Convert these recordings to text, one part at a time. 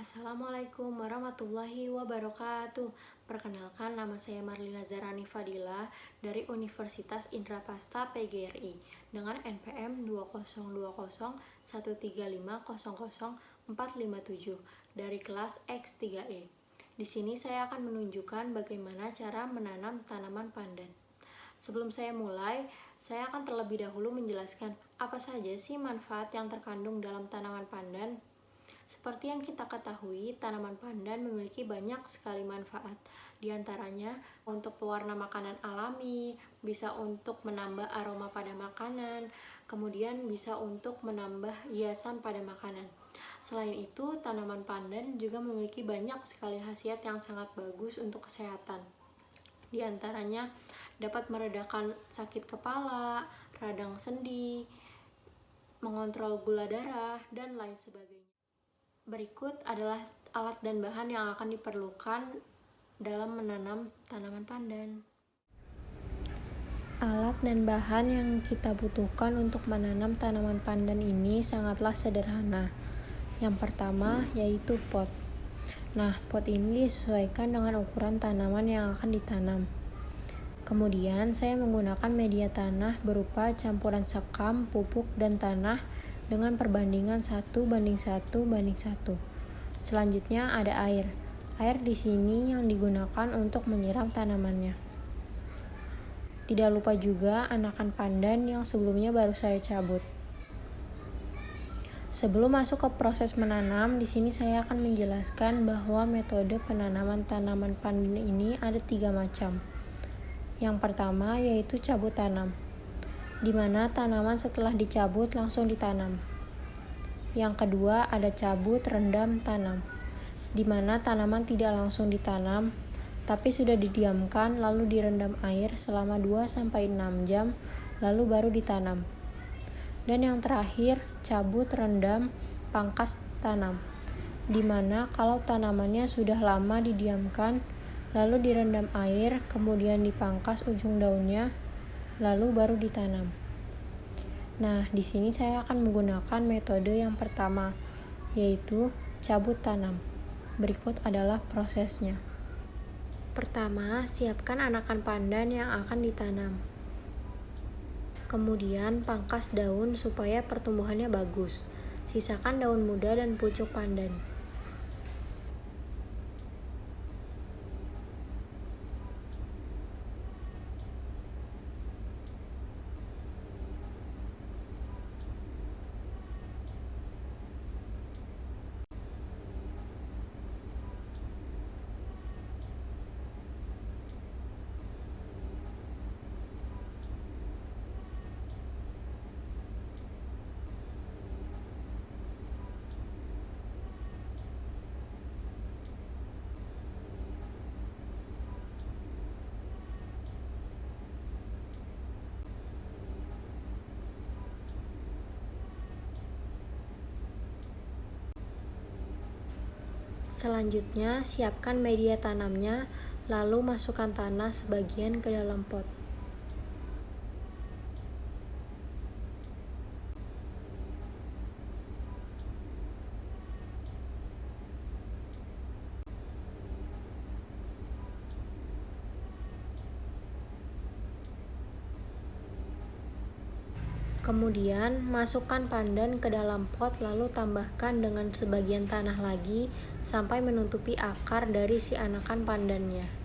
Assalamualaikum warahmatullahi wabarakatuh. Perkenalkan, nama saya Marlina Zarani Fadila dari Universitas Indrapasta PGRI dengan NPM 202013500457 dari kelas X3E. Di sini saya akan menunjukkan bagaimana cara menanam tanaman pandan. Sebelum saya mulai, saya akan terlebih dahulu menjelaskan apa saja sih manfaat yang terkandung dalam tanaman pandan. Seperti yang kita ketahui, tanaman pandan memiliki banyak sekali manfaat. Di antaranya untuk pewarna makanan alami, bisa untuk menambah aroma pada makanan, kemudian bisa untuk menambah hiasan pada makanan. Selain itu, tanaman pandan juga memiliki banyak sekali khasiat yang sangat bagus untuk kesehatan. Di antaranya dapat meredakan sakit kepala, radang sendi, mengontrol gula darah, dan lain sebagainya. Berikut adalah alat dan bahan yang akan diperlukan dalam menanam tanaman pandan. Alat dan bahan yang kita butuhkan untuk menanam tanaman pandan ini sangatlah sederhana. Yang pertama yaitu pot. Nah, pot ini disesuaikan dengan ukuran tanaman yang akan ditanam. Kemudian saya menggunakan media tanah berupa campuran sekam, pupuk, dan tanah dengan perbandingan 1:1:1. Selanjutnya ada air. Air di sini yang digunakan untuk menyiram tanamannya. Tidak lupa juga anakan pandan yang sebelumnya baru saya cabut. Sebelum masuk ke proses menanam, di sini saya akan menjelaskan bahwa metode penanaman tanaman pandan ini ada 3 macam. Yang pertama yaitu cabut tanam, di mana tanaman setelah dicabut langsung ditanam. Yang kedua ada cabut rendam tanam, di mana tanaman tidak langsung ditanam, tapi sudah didiamkan lalu direndam air selama 2-6 jam, lalu baru ditanam. Dan yang terakhir, cabut rendam pangkas tanam, di mana kalau tanamannya sudah lama didiamkan, lalu direndam air, kemudian dipangkas ujung daunnya, lalu baru ditanam. Nah, di sini saya akan menggunakan metode yang pertama, yaitu cabut tanam. Berikut adalah prosesnya. Pertama, siapkan anakan pandan yang akan ditanam. Kemudian, pangkas daun supaya pertumbuhannya bagus. Sisakan daun muda dan pucuk pandan. Selanjutnya, siapkan media tanamnya, lalu masukkan tanah sebagian ke dalam pot. Kemudian, masukkan pandan ke dalam pot lalu tambahkan dengan sebagian tanah lagi sampai menutupi akar dari si anakan pandannya.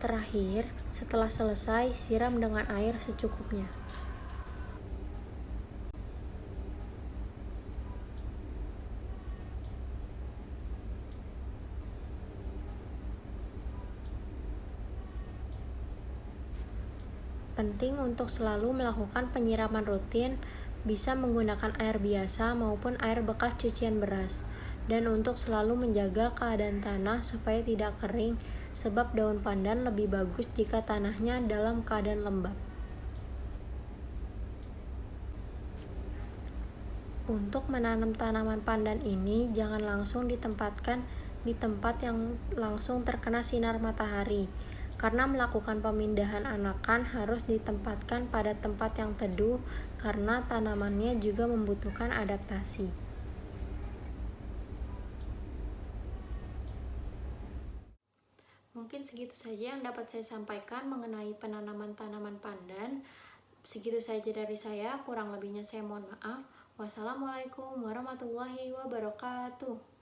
Terakhir, setelah selesai, siram dengan air secukupnya. Penting untuk selalu melakukan penyiraman rutin, bisa menggunakan air biasa maupun air bekas cucian beras, dan untuk selalu menjaga keadaan tanah supaya tidak kering, sebab daun pandan lebih bagus jika tanahnya dalam keadaan lembab. Untuk menanam tanaman pandan ini, jangan langsung ditempatkan di tempat yang langsung terkena sinar matahari, karena melakukan pemindahan anakan harus ditempatkan pada tempat yang teduh karena tanamannya juga membutuhkan adaptasi. Mungkin segitu saja yang dapat saya sampaikan mengenai penanaman tanaman pandan. Segitu saja dari saya, kurang lebihnya saya mohon maaf. Wassalamualaikum warahmatullahi wabarakatuh.